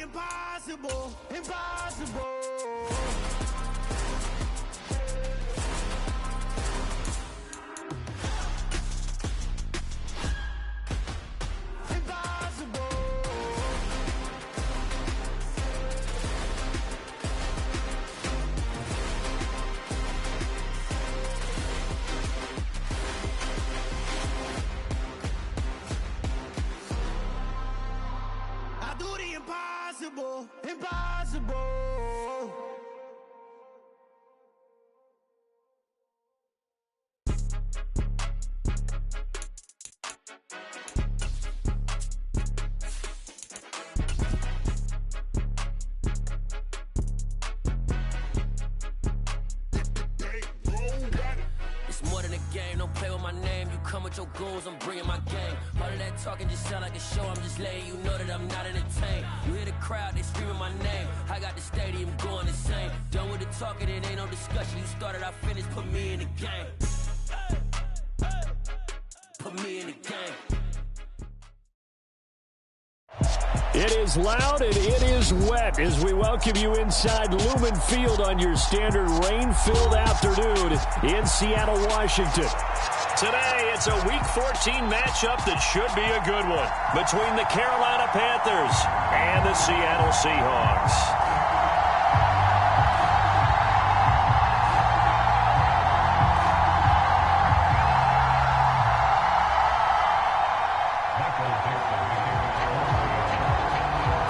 impossible, impossible. Impossible, impossible. It's more than a game, don't play with my name. You come with your goons, I'm bringing my game. All of that talking just sound like a show, I'm just letting you know that I'm not entertained. You hear the crowd, they screaming my name. I got the stadium going insane. Done with the talking, it ain't no discussion. You started, I finished, put me in the game. Put me in the game. It is loud and it is wet as we welcome you inside Lumen Field on your standard rain-filled afternoon in Seattle, Washington. Today, it's a Week 14 matchup that should be a good one between the Carolina Panthers and the Seattle Seahawks.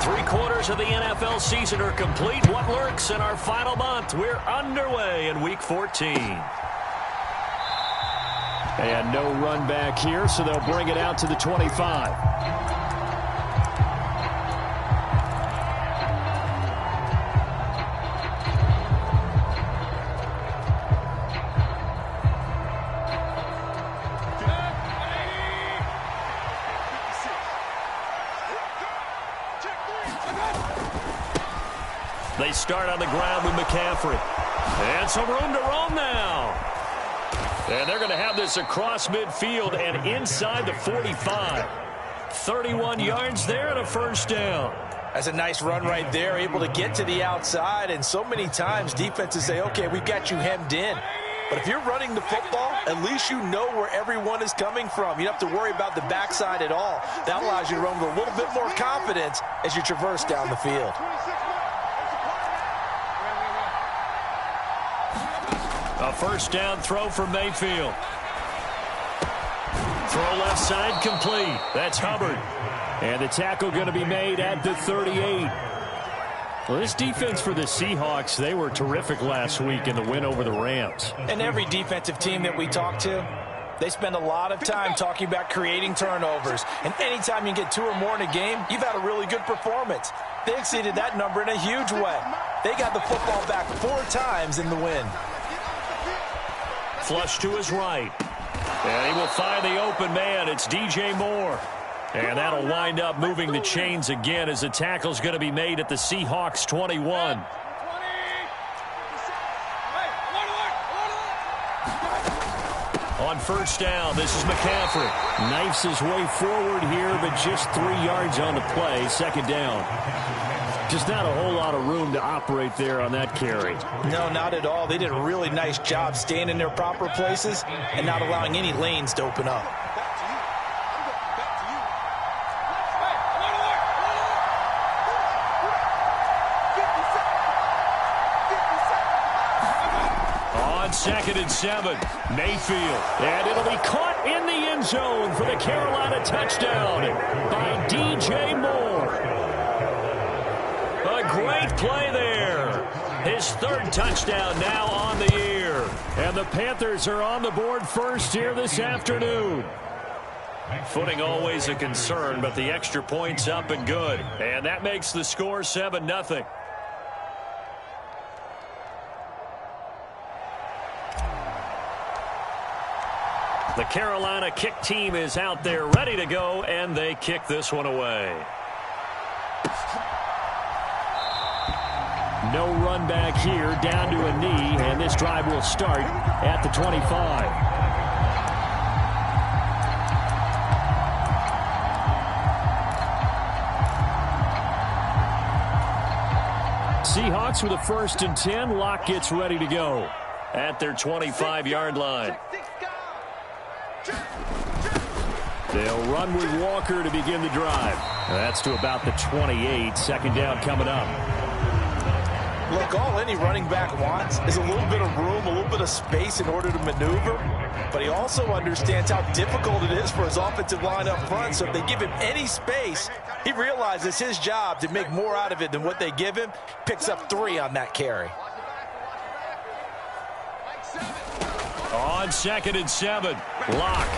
3/4 of the NFL season are complete. What lurks in our final month? We're underway in Week 14. And no run back here, so they'll bring it out to the 25. They start on the ground with McCaffrey. And some room to roam now. And they're going to have this across midfield and inside the 45. 31 yards there and a first down. That's a nice run right there, able to get to the outside. And so many times defenses say, okay, we've got you hemmed in. But if you're running the football, at least you know where everyone is coming from. You don't have to worry about the backside at all. That allows you to run with a little bit more confidence as you traverse down the field. A first down throw for Mayfield. Throw left side complete. That's Hubbard. And the tackle going to be made at the 38. Well, this defense for the Seahawks, they were terrific last week in the win over the Rams. And every defensive team that we talk to, they spend a lot of time talking about creating turnovers. And anytime you get 2 or more in a game, you've had a really good performance. They exceeded that number in a huge way. They got the football back 4 times in the win. Flush to his right. And he will find the open man. It's DJ Moore. And that'll wind up moving the chains again as the tackle's going to be made at the Seahawks 21. On first down, this is McCaffrey. Knifes his way forward here, but just 3 yards on the play. Second down. Just not a whole lot of room to operate there on that carry. No, not at all. They did a really nice job staying in their proper places and not allowing any lanes to open up. On 2nd and 7, Mayfield. And it'll be caught in the end zone for the Carolina touchdown by DJ Moore. A great play there. His 3rd touchdown now on the year. And the Panthers are on the board first here this afternoon. Footing always a concern, but the extra point's up and good. And that makes the score 7-0. The Carolina kick team is out there ready to go, and they kick this one away. No run back here, down to a knee, and this drive will start at the 25. Seahawks with a 1st and 10. Locke gets ready to go at their 25-yard line. They'll run with Walker to begin the drive. That's to about the 28. 2nd down coming up. Look, all any running back wants is a little bit of room, a little bit of space in order to maneuver. But he also understands how difficult it is for his offensive line up front. So if they give him any space, he realizes it's his job to make more out of it than what they give him. Picks up 3 on that carry. On 2nd and 7, Locke.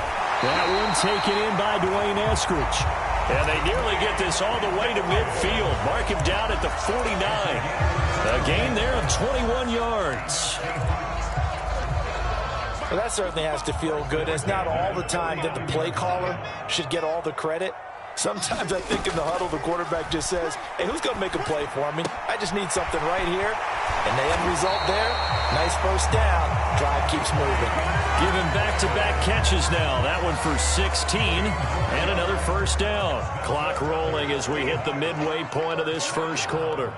That one taken in by Dwayne Eskridge. And they nearly get this all the way to midfield. Mark him down at the 49. A gain there of 21 yards. Well, that certainly has to feel good. It's not all the time that the play caller should get all the credit. Sometimes I think in the huddle, the quarterback just says, hey, who's going to make a play for me? I just need something right here. And the end result there, nice 1st down. Drive keeps moving. Given back-to-back catches now. That one for 16 and another 1st down. Clock rolling as we hit the midway point of this 1st quarter.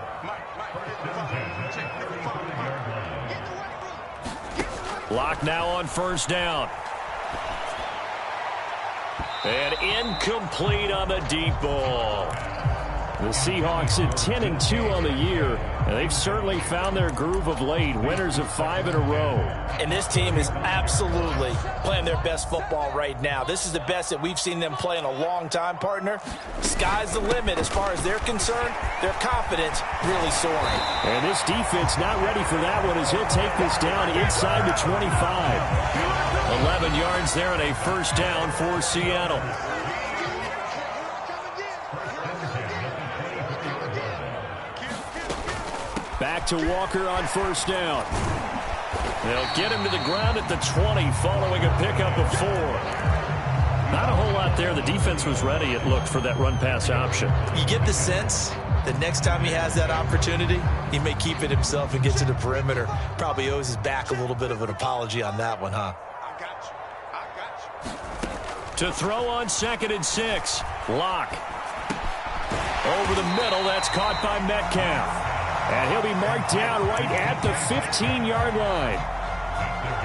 Locke now on 1st down. And incomplete on the deep ball. The Seahawks at 10-2 on the year, and they've certainly found their groove of late. Winners of 5 in a row. And this team is absolutely playing their best football right now. This is the best that we've seen them play in a long time, partner. Sky's the limit as far as they're concerned. Their confidence really soaring. And this defense not ready for that one as he'll take this down inside the 25. 11 yards there and a 1st down for Seattle. Back to Walker on 1st down. They'll get him to the ground at the 20 following a pickup of 4. Not a whole lot there. The defense was ready, it looked, for that run-pass option. You get the sense that next time he has that opportunity, he may keep it himself and get to the perimeter. Probably owes his back a little bit of an apology on that one, huh? To throw on 2nd and 6. Locke. Over the middle. That's caught by Metcalf. And he'll be marked down right at the 15-yard line.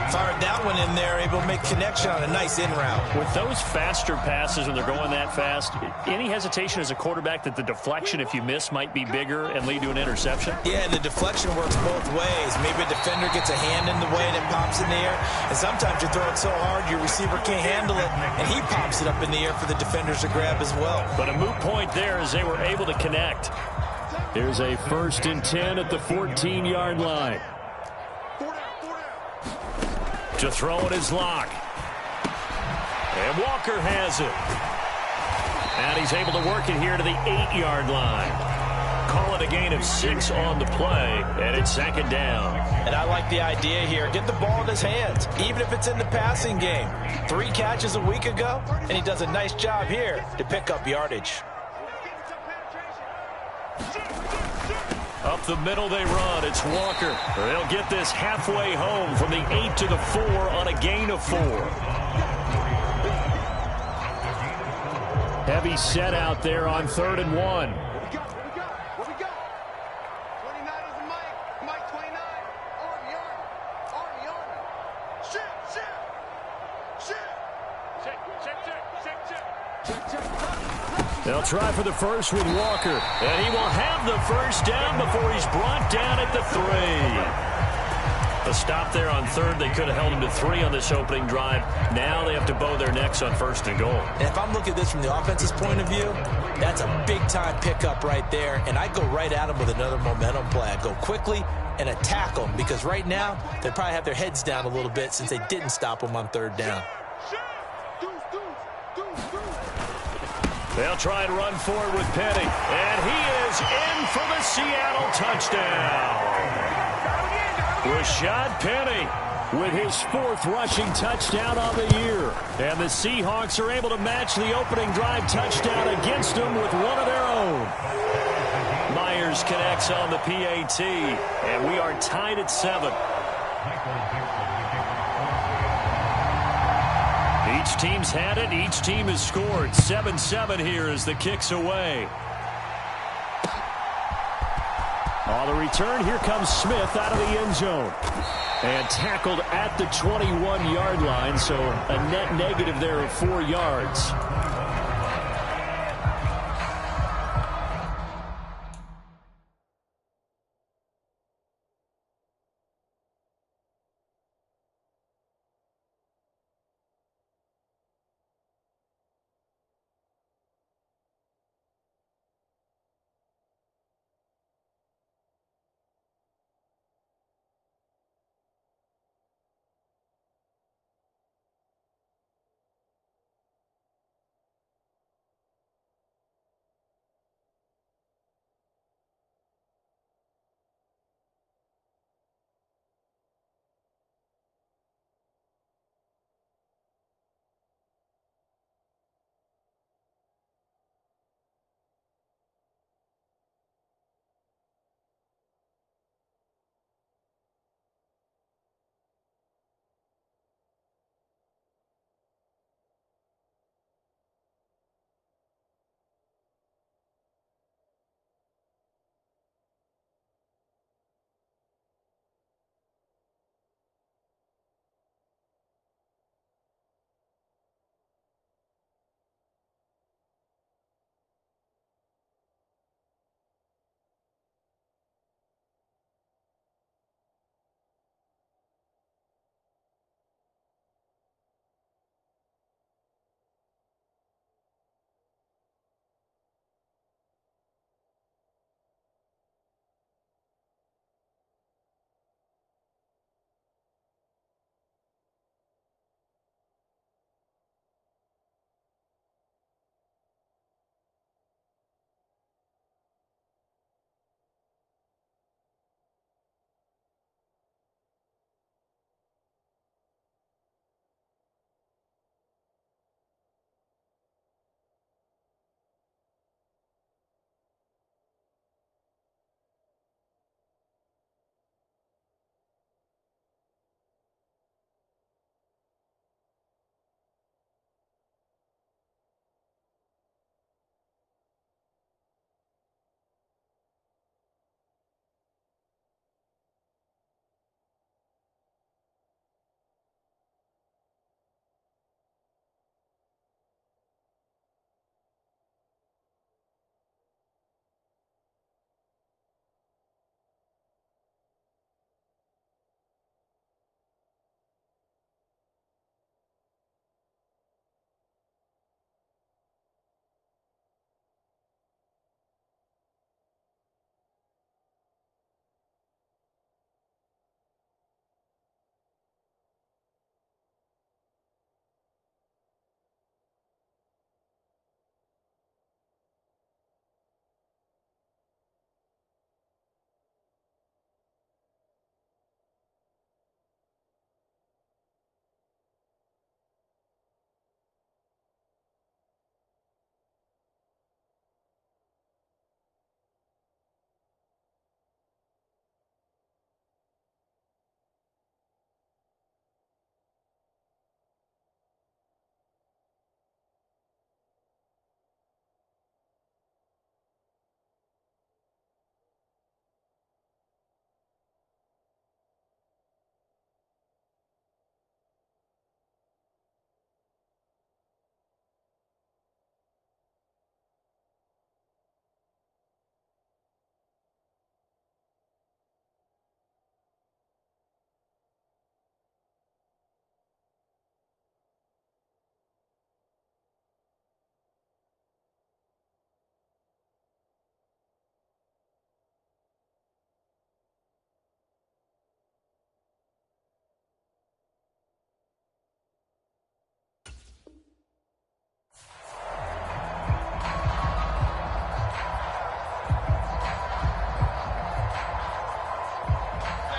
Fired that one in there, able to make connection on a nice in route. With those faster passes when they're going that fast, any hesitation as a quarterback that the deflection, if you miss, might be bigger and lead to an interception? Yeah, and the deflection works both ways. Maybe a defender gets a hand in the way and it pops in the air. And sometimes you throw it so hard your receiver can't handle it, and he pops it up in the air for the defenders to grab as well. But a moot point there as they were able to connect. Here's a 1st and 10 at the 14-yard line. To throw it is Locke. And Walker has it. And he's able to work it here to the 8-yard line. Call it a gain of 6 on the play, and it's 2nd down. And I like the idea here. Get the ball in his hands, even if it's in the passing game. 3 catches a week ago, and he does a nice job here to pick up yardage. Up the middle they run. It's Walker. They'll get this halfway home from the 8 to the 4 on a gain of 4. Heavy set out there on 3rd and 1. They'll try for the first with Walker. And he will have the 1st down before he's brought down at the 3. A stop there on 3rd. They could have held him to 3 on this opening drive. Now they have to bow their necks on 1st and goal. And if I'm looking at this from the offense's point of view, that's a big-time pickup right there. And I go right at him with another momentum play. I go quickly and attack them because right now they probably have their heads down a little bit since they didn't stop them on 3rd down. They'll try and run forward with Penny. And he is in for the Seattle touchdown. Rashad Penny with his 4th rushing touchdown on the year. And the Seahawks are able to match the opening drive touchdown against them with one of their own. Myers connects on the PAT. And we are tied at 7. Each team's had it. Each team has scored. 7-7 here as the kick's away. On the return, here comes Smith out of the end zone. And tackled at the 21-yard line, so a net negative there of 4 yards.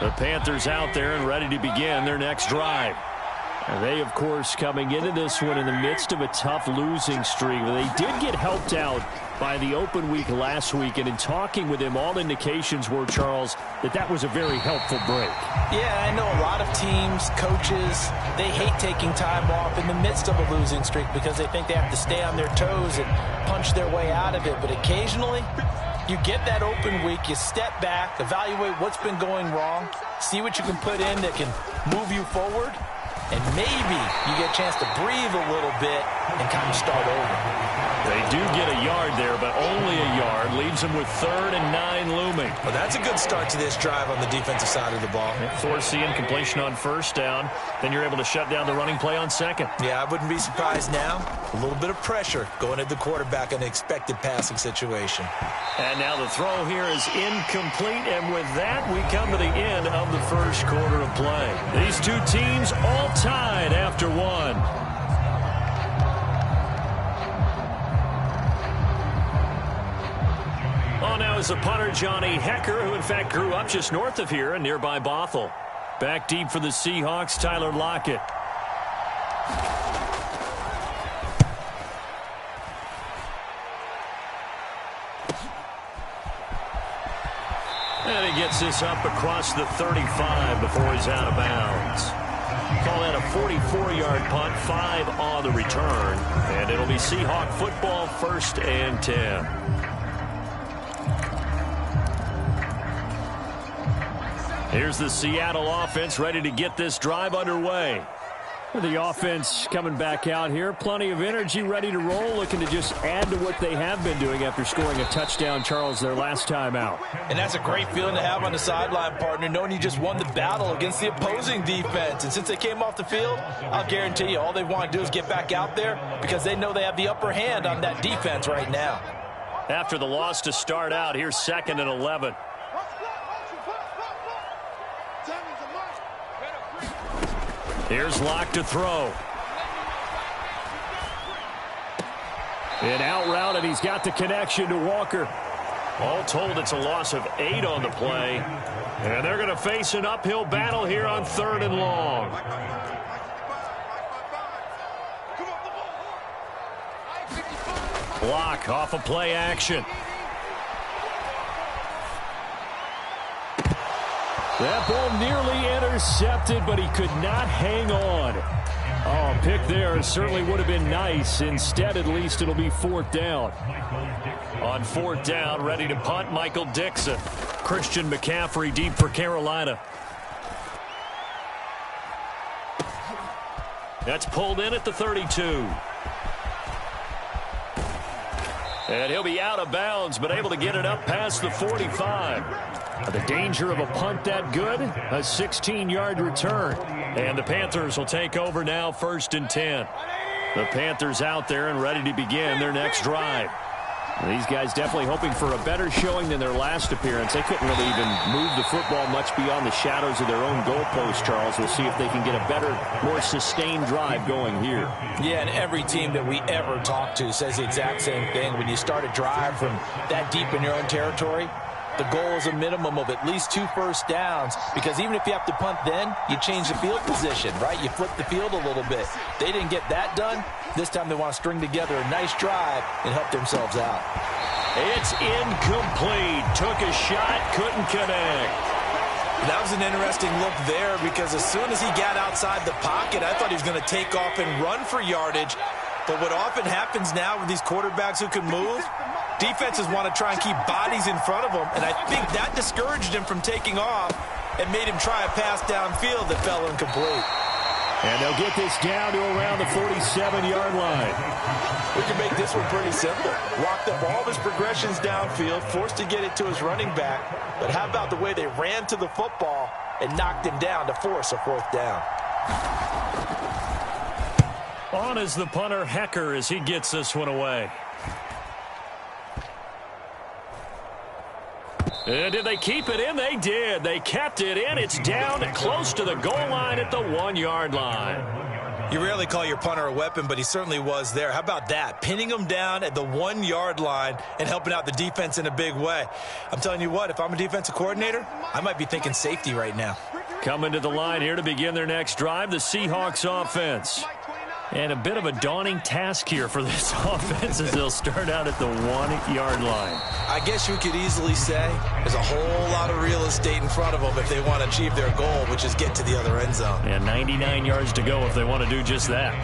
The Panthers out there and ready to begin their next drive. And they, of course, coming into this one in the midst of a tough losing streak. They did get helped out by the open week last week, and in talking with him, all indications were, Charles, that was a very helpful break. Yeah, I know a lot of teams, coaches, they hate taking time off in the midst of a losing streak because they think they have to stay on their toes and punch their way out of it. But occasionally, You get that open week, you step back, evaluate what's been going wrong, see what you can put in that can move you forward, and maybe you get a chance to breathe a little bit and kind of start over. They do get a yard there, but only a yard. Leaves them with 3rd and 9 looming. Well, that's a good start to this drive on the defensive side of the ball. Force the incompletion on 1st down. Then you're able to shut down the running play on 2nd. Yeah, I wouldn't be surprised now. A little bit of pressure going at the quarterback in an expected passing situation. And now the throw here is incomplete. And with that, we come to the end of the 1st quarter of play. These two teams all tied after 1. On now is the punter, Johnny Hecker, who in fact grew up just north of here in nearby Bothell. Back deep for the Seahawks, Tyler Lockett. And he gets this up across the 35 before he's out of bounds. Call that a 44-yard punt, 5 on the return. And it'll be Seahawk football, 1st and 10. Here's the Seattle offense ready to get this drive underway. The offense coming back out here. Plenty of energy, ready to roll, looking to just add to what they have been doing after scoring a touchdown, Charles, their last time out. And that's a great feeling to have on the sideline, partner, knowing you just won the battle against the opposing defense. And since they came off the field, I'll guarantee you all they want to do is get back out there because they know they have the upper hand on that defense right now. After the loss to start out, here's 2nd and 11. Here's Locke to throw. An out route, and he's got the connection to Walker. All told, it's a loss of 8 on the play. And they're going to face an uphill battle here on 3rd and long. Block off of play action. That ball nearly intercepted, but he could not hang on. Oh, a pick there certainly would have been nice. Instead, at least, it'll be 4th down. On 4th down, ready to punt, Michael Dixon. Christian McCaffrey deep for Carolina. That's pulled in at the 32. And he'll be out of bounds, but able to get it up past the 45. The danger of a punt that good? A 16-yard return. And the Panthers will take over now, 1st and 10. The Panthers out there and ready to begin their next drive. These guys definitely hoping for a better showing than their last appearance. They couldn't really even move the football much beyond the shadows of their own goalpost, Charles. We'll see if they can get a better, more sustained drive going here. Yeah, and every team that we ever talk to says the exact same thing. When you start a drive from that deep in your own territory, the goal is a minimum of at least 2 first downs, because even if you have to punt then, you change the field position, right? You flip the field a little bit. They didn't get that done. This time they want to string together a nice drive and help themselves out. It's incomplete. Took a shot, couldn't connect. That was an interesting look there, because as soon as he got outside the pocket, I thought he was going to take off and run for yardage. But what often happens now with these quarterbacks who can move, defenses want to try and keep bodies in front of them, and I think that discouraged him from taking off and made him try a pass downfield that fell incomplete. And they'll get this down to around the 47-yard line. We can make this one pretty simple. Walked up all of his progressions downfield, forced to get it to his running back, but how about the way they ran to the football and knocked him down to force a 4th down? On is the punter, Hecker, as he gets this one away. And did they keep it in? They did. They kept it in. It's down close to the goal line at the 1-yard line. You rarely call your punter a weapon, but he certainly was there. How about that? Pinning him down at the 1-yard line and helping out the defense in a big way. I'm telling you what, if I'm a defensive coordinator, I might be thinking safety right now. Coming to the line here to begin their next drive, the Seahawks offense. And a bit of a daunting task here for this offense as they'll start out at the 1-yard line. I guess you could easily say there's a whole lot of real estate in front of them if they want to achieve their goal, which is get to the other end zone. And 99 yards to go if they want to do just that.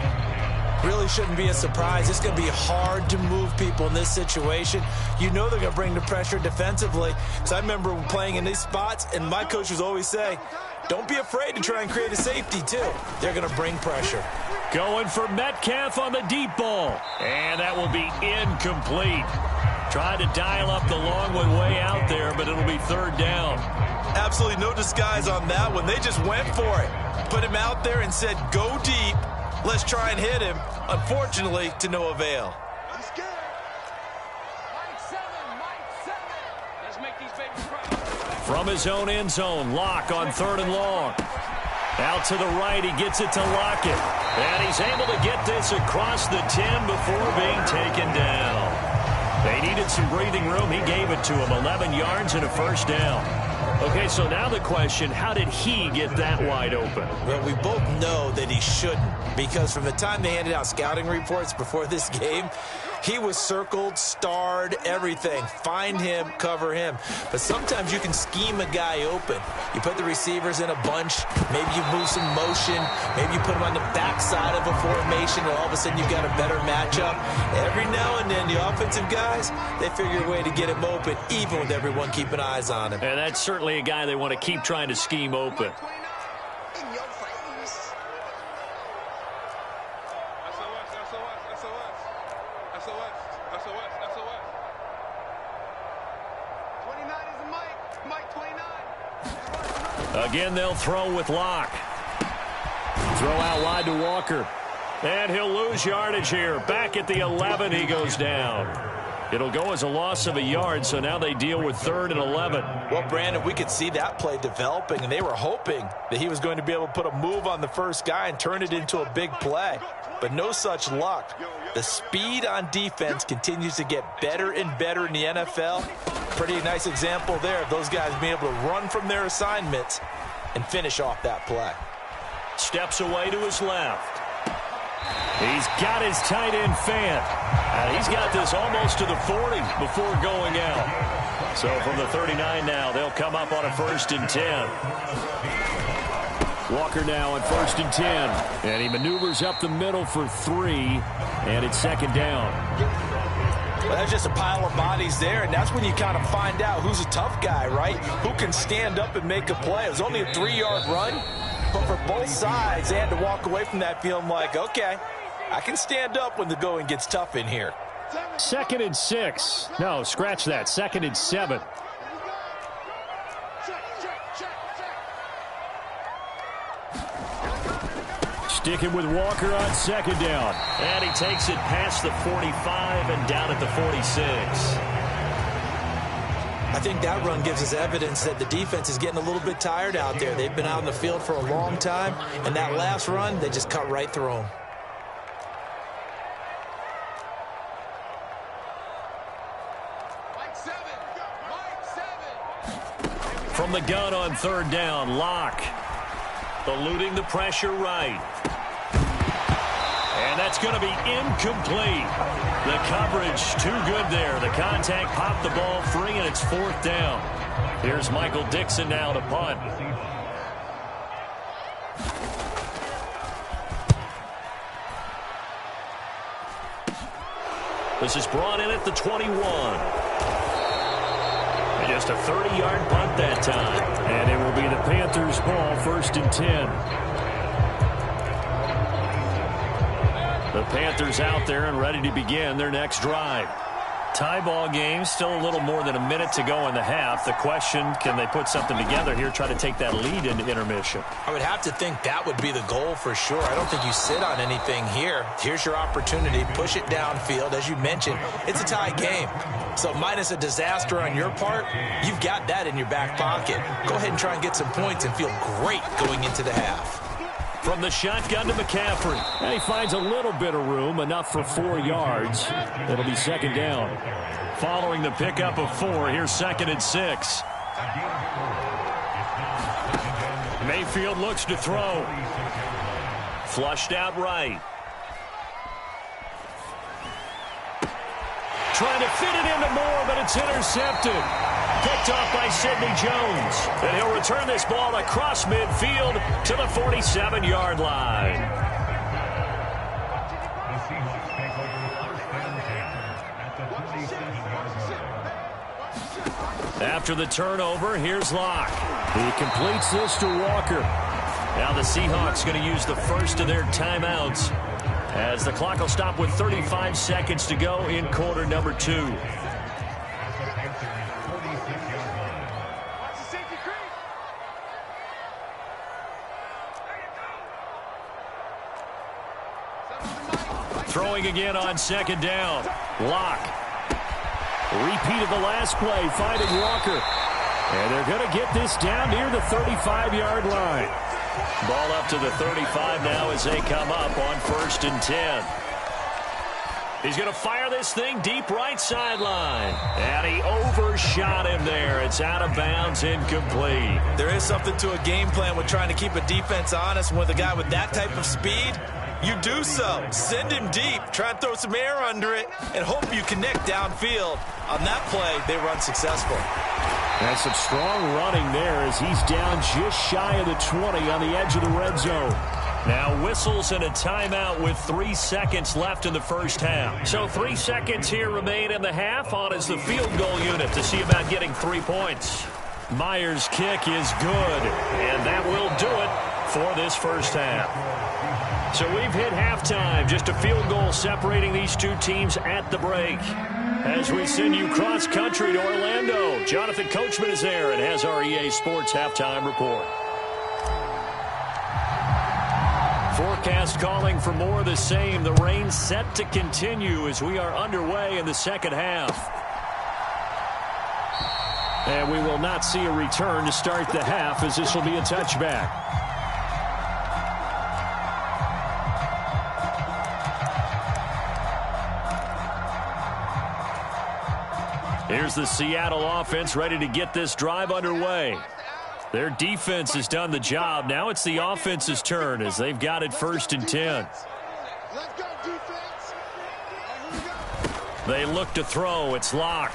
really shouldn't be a surprise. It's going to be hard to move people in this situation. You know they're going to bring the pressure defensively. Because I remember playing in these spots, and my coaches always say, don't be afraid to try and create a safety, too. They're going to bring pressure. Going for Metcalf on the deep ball. And that will be incomplete. Tried to dial up the long one way out there, but it'll be third down. Absolutely no disguise on that one. They just went for it. Put him out there and said, go deep. Let's try and hit him. Unfortunately, to no avail. From his own end zone, Locke on 3rd and long. Out to the right, he gets it to Lockett. And he's able to get this across the 10 before being taken down. They needed some breathing room. He gave it to him. 11 yards and a first down. Okay, so now the question, how did he get that wide open? Well, we both know that he shouldn't, because from the time they handed out scouting reports before this game, he was circled, starred, everything. Find him, cover him. But sometimes you can scheme a guy open. You put the receivers in a bunch. Maybe you move some motion. Maybe you put him on the backside of a formation, and all of a sudden you've got a better matchup. Every now and then, the offensive guys, they figure a way to get him open, even with everyone keeping eyes on him. And that's certainly a guy they want to keep trying to scheme open. Again, they'll throw with Locke. Throw out wide to Walker. And he'll lose yardage here. Back at the 11, he goes down. It'll go as a loss of a yard, so now they deal with 3rd and 11. Well, Brandon, we could see that play developing, and they were hoping that he was going to be able to put a move on the first guy and turn it into a big play. But no such luck. The speed on defense continues to get better and better in the NFL. Pretty nice example there of those guys being able to run from their assignments and finish off that play. Steps away to his left. He's got his tight end fan. He's got this almost to the 40 before going out. So from the 39 now, they'll come up on a 1st and 10. Walker now on 1st and 10. And he maneuvers up the middle for 3. And it's 2nd down. Well, that's just a pile of bodies there, and that's when you kind of find out who's a tough guy, right? Who can stand up and make a play. It was only a 3-yard run, but for both sides, they had to walk away from that feeling like, okay, I can stand up when the going gets tough in here. 2nd and 6. No, scratch that. 2nd and 7. Sticking with Walker on 2nd down. And he takes it past the 45 and down at the 46. I think that run gives us evidence that the defense is getting a little bit tired out there. They've been out in the field for a long time, and that last run, they just cut right through them. From the gun on 3rd down, Locke eluding the pressure right. And that's going to be incomplete. The coverage too good there. The contact popped the ball free, and it's 4th down. Here's Michael Dixon now to punt. This is brought in at the 21. And just a 30-yard punt that time. And it will be the Panthers' ball, 1st and 10. The Panthers out there and ready to begin their next drive. Tie ball game, still a little more than a minute to go in the half. The question, can they put something together here, try to take that lead into intermission? I would have to think that would be the goal for sure. I don't think you sit on anything here. Here's your opportunity. Push it downfield. As you mentioned, it's a tie game. So minus a disaster on your part, you've got that in your back pocket. Go ahead and try and get some points and feel great going into the half. From the shotgun to McCaffrey. And he finds a little bit of room, enough for 4 yards. It'll be 2nd down. Following the pickup of 4, here's 2nd and 6. Mayfield looks to throw. Flushed out right. Trying to fit it into Moore, but it's intercepted. Picked off by Sidney Jones. And he'll return this ball across midfield to the 47-yard line. After the turnover, here's Locke. He completes this to Walker. Now the Seahawks going to use the first of their timeouts as the clock will stop with 35 seconds to go in quarter number 2. Throwing again on second down. Locke. Repeat of the last play, finding Walker. And they're going to get this down near the 35-yard line. Ball up to the 35 now as they come up on 1st and 10. He's going to fire this thing deep right sideline. And he overshot him there. It's out of bounds, incomplete. There is something to a game plan with trying to keep a defense honest. With a guy with that type of speed, you do so. Send him deep. Try and throw some air under it and hope you connect downfield. On that play, they were unsuccessful. That's some strong running there as he's down just shy of the 20 on the edge of the red zone. Now whistles and a timeout with 3 seconds left in the first half. So 3 seconds here remain in the half. On is the field goal unit to see about getting 3 points. Myers' kick is good, and that will do it for this first half. So we've hit halftime. Just a field goal separating these two teams at the break. As we send you cross-country to Orlando, Jonathan Coachman is there and has our EA Sports halftime report. Forecast calling for more of the same. The rain set to continue as we are underway in the second half. And we will not see a return to start the half as this will be a touchback. Here's the Seattle offense ready to get this drive underway. Their defense has done the job. Now it's the offense's turn as they've got it 1st and 10. They look to throw. It's Locke.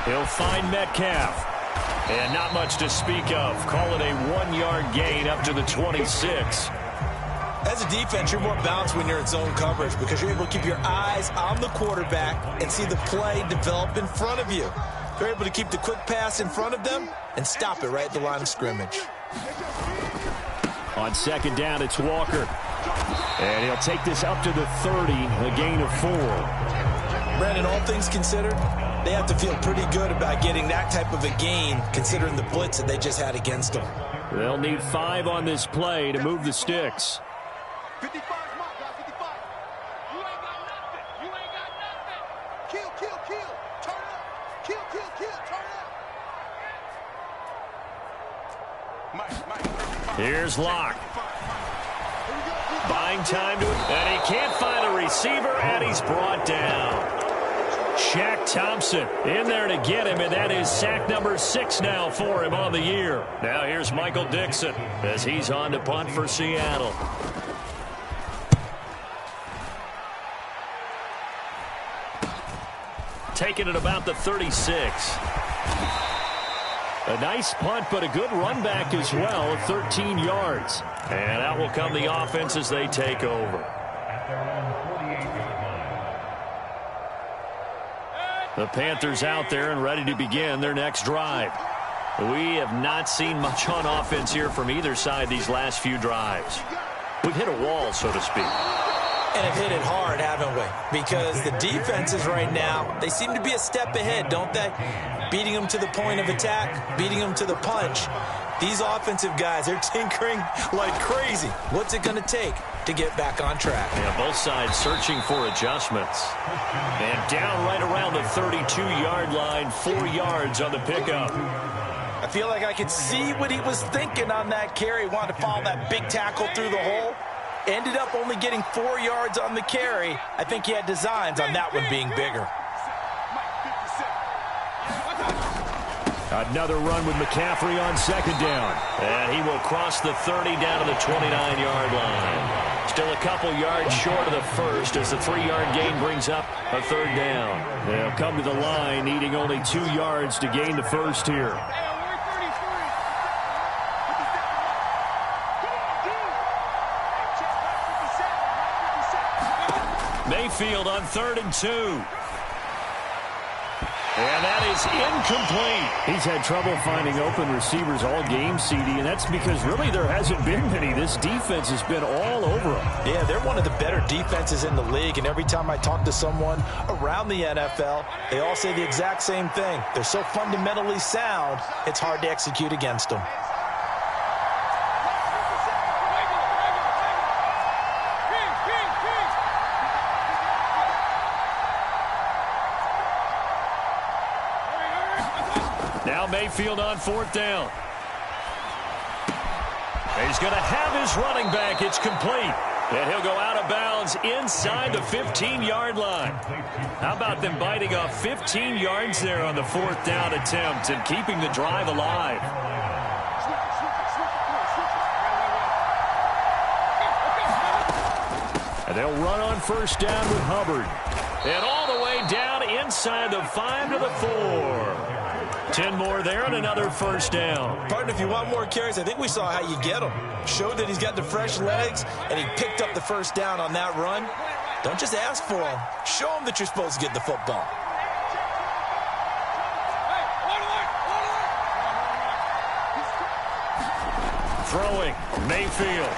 He'll find Metcalf. And not much to speak of. Call it a 1-yard gain up to the 26. As a defense, you're more balanced when you're in zone coverage because you're able to keep your eyes on the quarterback and see the play develop in front of you. They're able to keep the quick pass in front of them and stop it right at the line of scrimmage. On second down, it's Walker. And he'll take this up to the 30, a gain of 4. Brandon, all things considered, they have to feel pretty good about getting that type of a gain considering the blitz that they just had against them. They'll need 5 on this play to move the sticks. 55 is marked, guys. 55. You ain't got nothing. You ain't got nothing. Kill, kill, kill. Turn it up. Kill, kill, kill. Turn it up. Here's Locke. Buying time to it. And he can't find a receiver, and he's brought down. Shaq Thompson in there to get him, and that is sack number 6 now for him on the year. Now here's Michael Dixon as he's on to punt for Seattle. Taking it about the 36. A nice punt, but a good run back as well, 13 yards. And out will come the offense as they take over. The Panthers out there and ready to begin their next drive. We have not seen much on offense here from either side these last few drives. We've hit a wall, so to speak. And have hit it hard, haven't we? Because the defenses right now, they seem to be a step ahead, don't they? Beating them to the point of attack, beating them to the punch. These offensive guys, they're tinkering like crazy. What's it going to take to get back on track? Yeah, both sides searching for adjustments. And down right around the 32-yard line, 4 yards on the pickup. I feel like I could see what he was thinking on that carry. Wanted to follow that big tackle through the hole. Ended up only getting 4 yards on the carry. I think he had designs on that one being bigger. Another run with McCaffrey on second down. And he will cross the 30 down to the 29-yard line. Still a couple yards short of the first as the 3-yard gain brings up a 3rd down. They'll come to the line needing only 2 yards to gain the first here. Mayfield on 3rd and 2. And that is incomplete. He's had trouble finding open receivers all game, CD, and that's because really there hasn't been many. This defense has been all over them. Yeah, they're one of the better defenses in the league, and every time I talk to someone around the NFL, they all say the exact same thing. They're so fundamentally sound, it's hard to execute against them. Now Mayfield on fourth down. He's going to have his running back. It's complete. And he'll go out of bounds inside the 15-yard line. How about them biting off 15 yards there on the fourth down attempt and keeping the drive alive? And they'll run on first down with Hubbard. And all the way down inside the 5 to the 4. 10 more there and another first down. Partner, if you want more carries, I think we saw how you get them. Showed that he's got the fresh legs, and he picked up the first down on that run. Don't just ask for him. Show him that you're supposed to get the football. Throwing, Mayfield.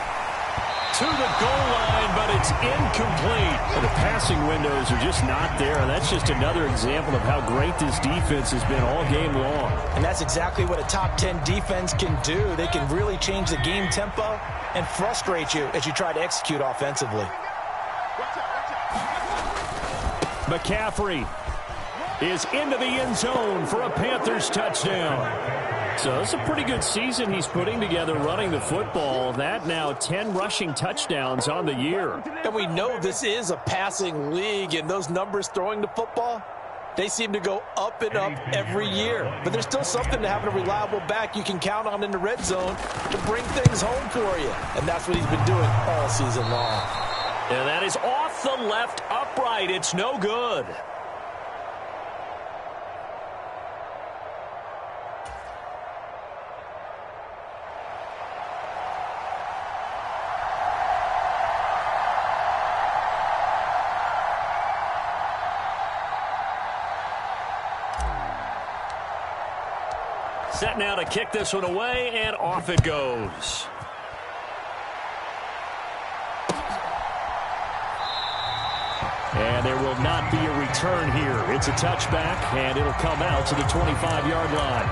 To the goal line, but it's incomplete. The passing windows are just not there, and that's just another example of how great this defense has been all game long. And that's exactly what a top 10 defense can do. They can really change the game tempo and frustrate you as you try to execute offensively. McCaffrey is into the end zone for a Panthers touchdown. So it's a pretty good season he's putting together running the football. That now 10 rushing touchdowns on the year. And we know this is a passing league, and those numbers throwing the football, they seem to go up and up every year. But there's still something to having a reliable back you can count on in the red zone to bring things home for you. And that's what he's been doing all season long. And that is off the left upright. It's no good. Set now to kick this one away, and off it goes. And there will not be a return here. It's a touchback, and it'll come out to the 25-yard line.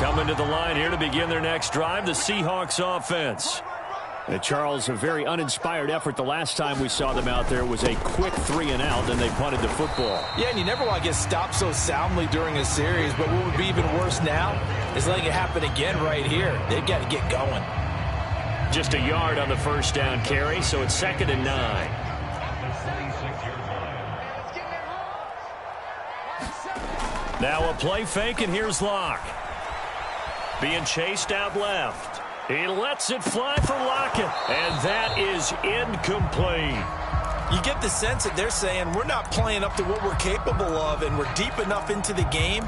Coming to the line here to begin their next drive, the Seahawks offense. And Charles, a very uninspired effort the last time we saw them out there was a quick 3-and-out, and they punted the football. Yeah, and you never want to get stopped so soundly during a series, but what would be even worse now is letting it happen again right here. They've got to get going. Just a yard on the first down carry, so it's 2nd and 9. Now a play fake, and here's Locke. Being chased out left. He lets it fly for Lockett, and that is incomplete. You get the sense that they're saying we're not playing up to what we're capable of, and we're deep enough into the game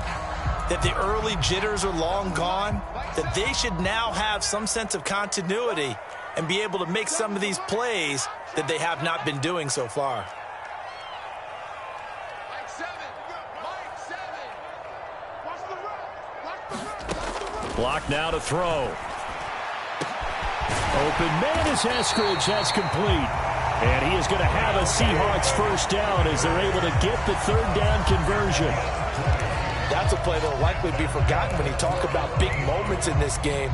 that the early jitters are long gone, that they should now have some sense of continuity and be able to make some of these plays that they have not been doing so far. Block now to throw. Open man is Eskridge. That's complete. And he is going to have a Seahawks first down as they're able to get the third down conversion. That's a play that will likely be forgotten when you talk about big moments in this game.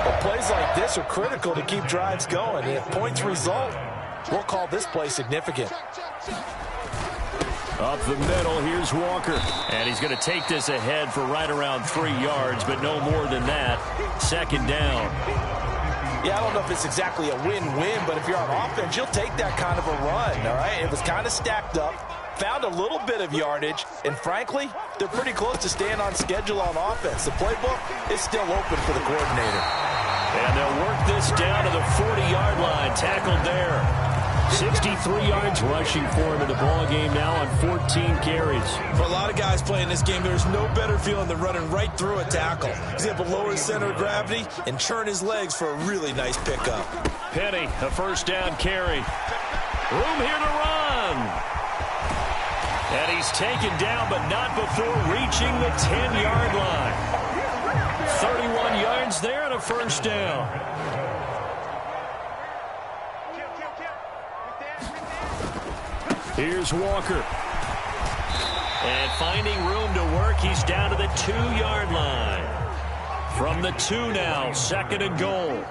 But plays like this are critical to keep drives going. And if points result, we'll call this play significant. Up the middle, here's Walker. And he's going to take this ahead for right around 3 yards, but no more than that. 2nd down. Yeah, I don't know if it's exactly a win-win, but if you're on offense, you'll take that kind of a run, all right? It was kind of stacked up, found a little bit of yardage, and frankly, they're pretty close to staying on schedule on offense. The playbook is still open for the coordinator. And they'll work this down to the 40-yard line, tackled there. 63 yards rushing for him in the ball game now on 14 carries. For a lot of guys playing this game, there's no better feeling than running right through a tackle. He's able to lower his center of gravity and churn his legs for a really nice pickup. Penny, a first down carry. Room here to run. And he's taken down, but not before reaching the 10-yard line. 31 yards there and a first down. Here's Walker. And finding room to work, he's down to the 2-yard line. From the 2 now, 2nd and goal.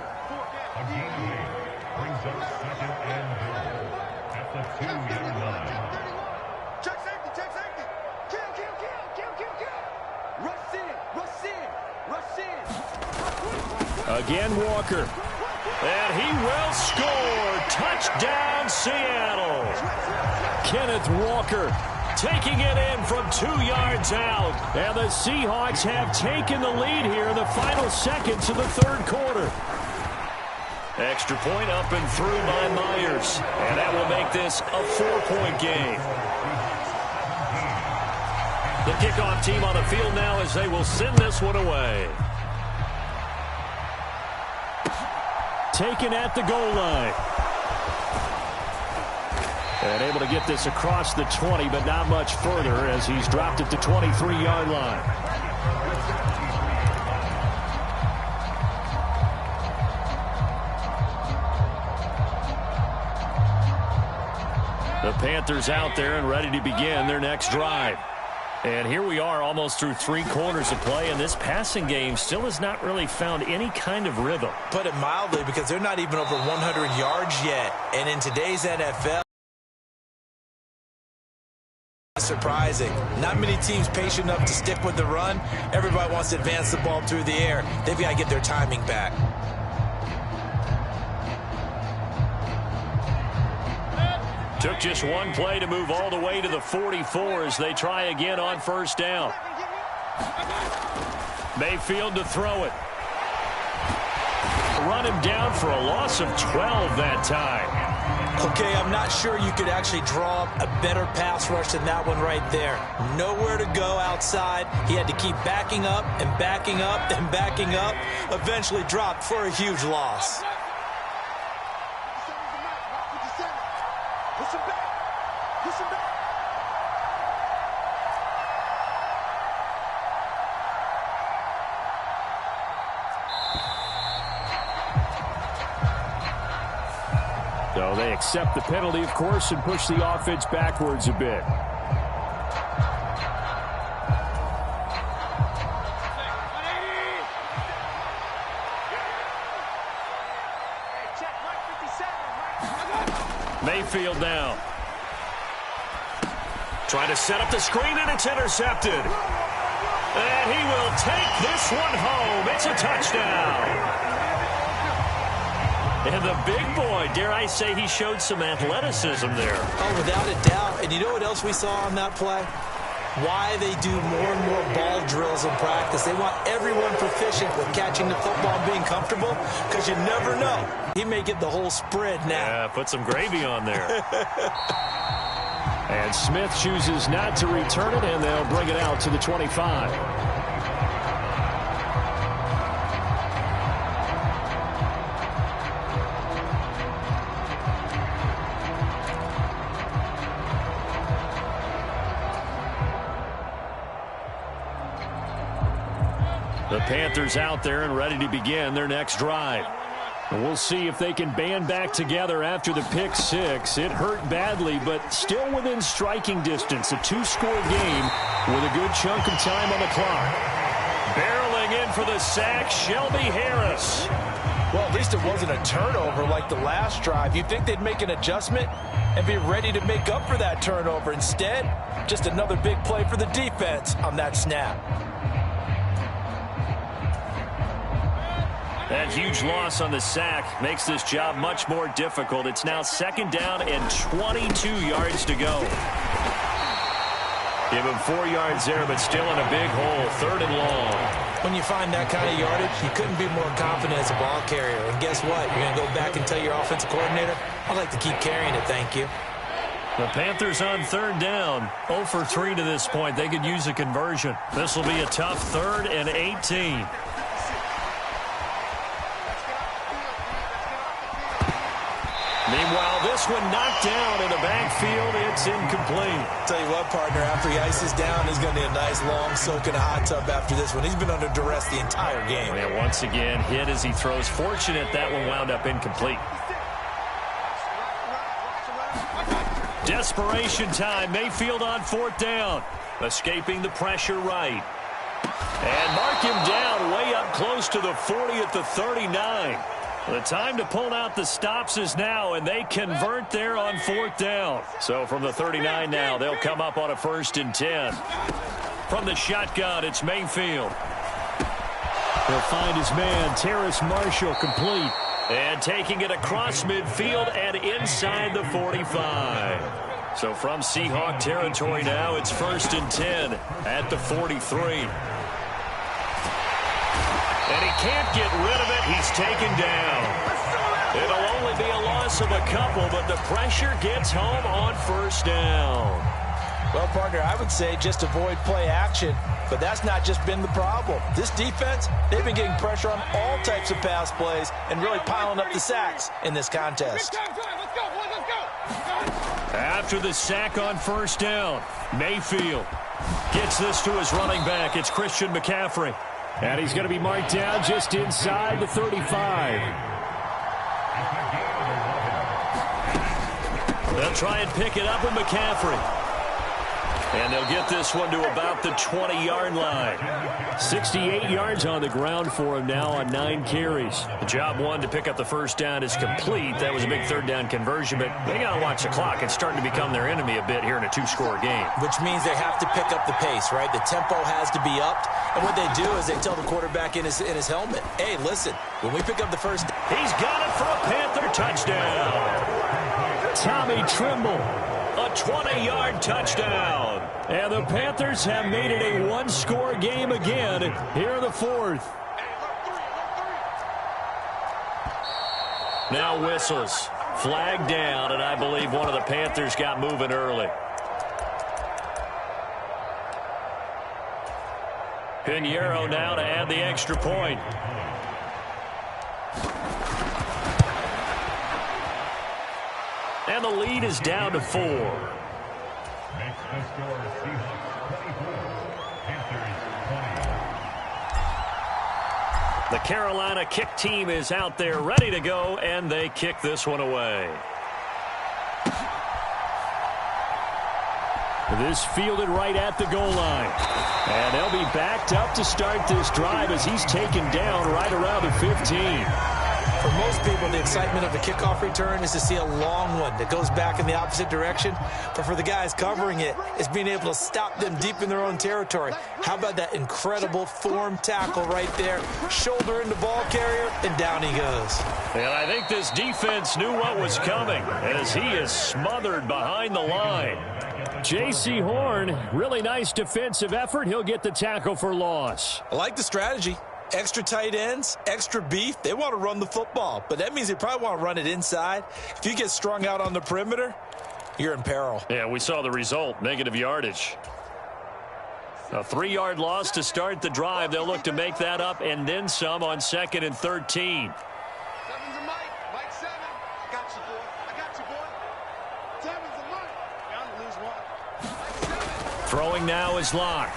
Brings up 2nd and goal at the 2-yard line. Check safety, check safety. Kill, kill, kill, kill, kill, kill. Rush in, rush in, rush in. Again, Walker. And he will score. Touchdown, Seattle. Kenneth Walker taking it in from 2 yards out. And the Seahawks have taken the lead here in the final seconds of the third quarter. Extra point up and through by Myers. And that will make this a 4-point game. The kickoff team on the field now as they will send this one away. Taken at the goal line. And able to get this across the 20, but not much further as he's dropped it to 23-yard line. The Panthers out there and ready to begin their next drive. And here we are almost through 3 quarters of play, and this passing game still has not really found any kind of rhythm. Put it mildly, because they're not even over 100 yards yet. And in today's NFL, surprising. Not many teams patient enough to stick with the run. Everybody wants to advance the ball through the air. They've got to get their timing back. Took just one play to move all the way to the 44 as they try again on first down. Mayfield to throw it. Run him down for a loss of 12 that time. Okay, I'm not sure you could actually draw up a better pass rush than that one right there. Nowhere to go outside. He had to keep backing up and backing up and backing up. Eventually dropped for a huge loss. Push him back. Push him back. So they accept the penalty, of course, and push the offense backwards a bit. Mayfield now. Trying to set up the screen, and it's intercepted. And he will take this one home. It's a touchdown. And the big boy, dare I say, he showed some athleticism there. Oh, without a doubt. And you know what else we saw on that play? Why they do more and more ball drills in practice. They want everyone proficient with catching the football and being comfortable, because you never know. He may get the whole spread now. Yeah, put some gravy on there. And Smith chooses not to return it, and they'll bring it out to the 25. The Panthers out there and ready to begin their next drive. And we'll see if they can band back together after the pick six. It hurt badly, but still within striking distance. A 2-score game with a good chunk of time on the clock. Barreling in for the sack, Shelby Harris. Well, at least it wasn't a turnover like the last drive. You'd think they'd make an adjustment and be ready to make up for that turnover. Instead, just another big play for the defense on that snap. That huge loss on the sack makes this job much more difficult. It's now 2nd down and 22 yards to go. Give him 4 yards there, but still in a big hole. 3rd and long. When you find that kind of yardage, you couldn't be more confident as a ball carrier. And guess what? You're going to go back and tell your offensive coordinator, I'd like to keep carrying it, thank you. The Panthers on third down. 0 for 3 to this point. They could use a conversion. This will be a tough 3rd and 18. Meanwhile, this one knocked down in the backfield. It's incomplete. Tell you what, partner, after he ices down, he's going to need a nice long soak in a hot tub after this one. He's been under duress the entire game. And once again, hit as he throws. Fortunate that one wound up incomplete. Desperation time. Mayfield on 4th down. Escaping the pressure right. And mark him down way up close to the 40 at the 39. The time to pull out the stops is now, and they convert there on 4th down. So from the 39 now, they'll come up on a 1st and 10. From the shotgun, it's Mayfield. He'll find his man, Terrace Marshall, complete. And taking it across midfield and inside the 45. So from Seahawk territory now, it's 1st and 10 at the 43. And he can't get rid of it. He's taken down. It'll only be a loss of a couple, but the pressure gets home on 1st down. Well, partner, I would say just avoid play action, but that's not just been the problem. This defense, they've been getting pressure on all types of pass plays and really piling up the sacks in this contest. After the sack on 1st down, Mayfield gets this to his running back. It's Christian McCaffrey. And he's going to be marked down just inside the 35. They'll try and pick it up with McCaffrey. And they'll get this one to about the 20-yard line. 68 yards on the ground for him now on 9 carries. The job one to pick up the 1st down is complete. That was a big 3rd down conversion, but they got to watch the clock. It's starting to become their enemy a bit here in a 2-score game. Which means they have to pick up the pace, right? The tempo has to be upped. And what they do is they tell the quarterback in his helmet, hey, listen, when we pick up the 1st down. He's got it for a Panther touchdown. Tommy Trimble. A 20-yard touchdown. And the Panthers have made it a 1-score game again here in the 4th. Now whistles. Flag down, and I believe one of the Panthers got moving early. Pinheiro now to add the extra point. And the lead is down to 4. Makes the score Seahawks 24, Panthers 20. The Carolina kick team is out there ready to go, and they kick this one away. This fielded right at the goal line. And they'll be backed up to start this drive as he's taken down right around the 15. For most people, the excitement of a kickoff return is to see a long one that goes back in the opposite direction. But for the guys covering it, it's being able to stop them deep in their own territory. How about that incredible form tackle right there? Shoulder into ball carrier, and down he goes. And I think this defense knew what was coming as he is smothered behind the line. J.C. Horn, really nice defensive effort. He'll get the tackle for loss. I like the strategy. Extra tight ends, extra beef. They want to run the football, but that means they probably want to run it inside. If you get strung out on the perimeter, you're in peril. Yeah, we saw the result, negative yardage. A 3-yard loss to start the drive. They'll look to make that up and then some on 2nd and 13. Seven's a Mike. Mike 7. I got you, boy. I got you, boy. 7's a Mike. Bound to lose one. Mike 7. Throwing now is Locke.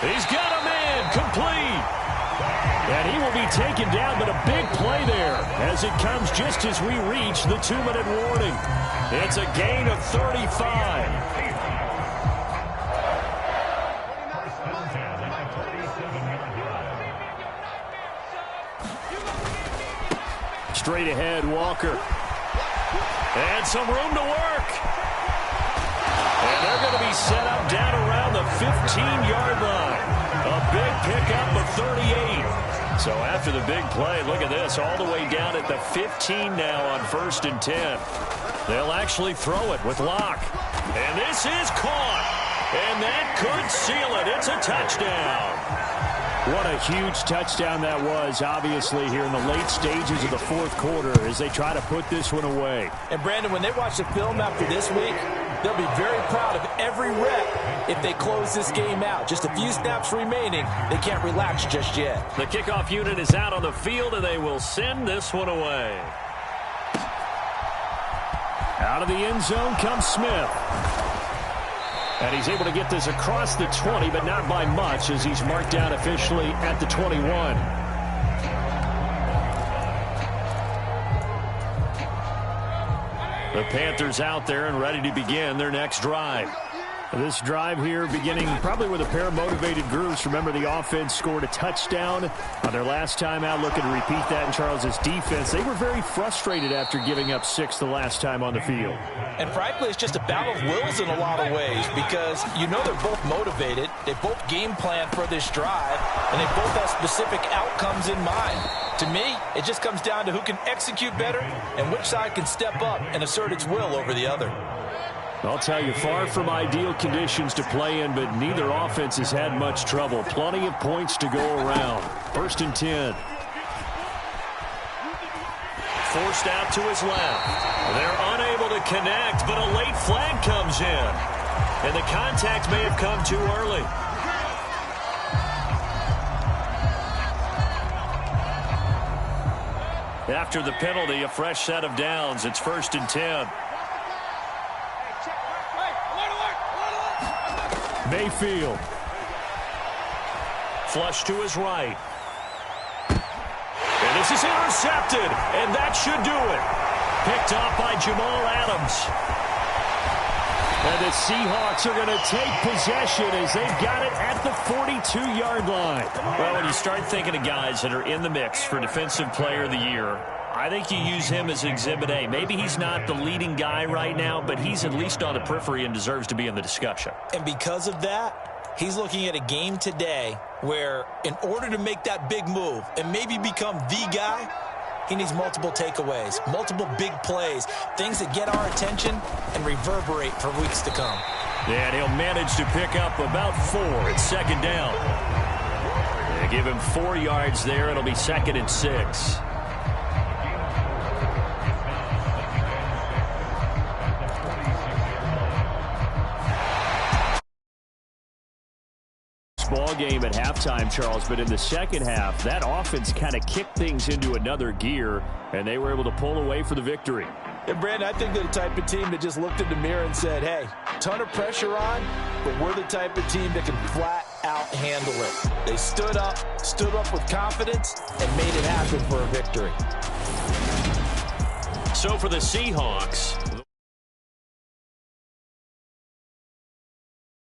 He's got a man complete. And he will be taken down, but a big play there as it comes just as we reach the 2-minute warning. It's a gain of 35. Straight ahead, Walker. And some room to work. And they're going to be set up down around the 15-yard line. A big pickup of 38. So after the big play, look at this, all the way down at the 15 now on 1st and 10. They'll actually throw it with Locke. And this is caught. And that could seal it. It's a touchdown. What a huge touchdown that was, obviously, here in the late stages of the fourth quarter as they try to put this one away. And, Brandon, when they watch the film after this week, they'll be very proud of every rep if they close this game out. Just a few snaps remaining. They can't relax just yet. The kickoff unit is out on the field, and they will send this one away. Out of the end zone comes Smith. And he's able to get this across the 20, but not by much as he's marked down officially at the 21. The Panthers out there and ready to begin their next drive. This drive here beginning probably with a pair of motivated groups. Remember, the offense scored a touchdown on their last time out, looking to repeat that in Charles's defense. They were very frustrated after giving up 6 the last time on the field. And frankly, it's just a battle of wills in a lot of ways because you know they're both motivated. They both game plan for this drive, and they both have specific outcomes in mind. To me, it just comes down to who can execute better and which side can step up and assert its will over the other. I'll tell you, far from ideal conditions to play in, but neither offense has had much trouble. Plenty of points to go around. 1st and 10. Forced out to his left. They're unable to connect, but a late flag comes in. And the contact may have come too early. After the penalty, a fresh set of downs. It's 1st and 10. Mayfield. Flush to his right. And this is intercepted, and that should do it. Picked off by Jamal Adams. And the Seahawks are going to take possession as they've got it at the 42-yard line. Well, when you start thinking of guys that are in the mix for Defensive Player of the Year, I think you use him as Exhibit A. Maybe he's not the leading guy right now, but he's at least on the periphery and deserves to be in the discussion. And because of that, he's looking at a game today where in order to make that big move and maybe become the guy, he needs multiple takeaways, multiple big plays, things that get our attention and reverberate for weeks to come. Yeah, and he'll manage to pick up about 4 at 2nd down. They give him 4 yards there. It'll be 2nd and 6. Ball game at halftime, Charles, but in the second half, that offense kind of kicked things into another gear, and they were able to pull away for the victory. And, Brandon, I think they're the type of team that just looked in the mirror and said, hey, ton of pressure on, but we're the type of team that can flat out handle it. They stood up with confidence, and made it happen for a victory. So for the Seahawks,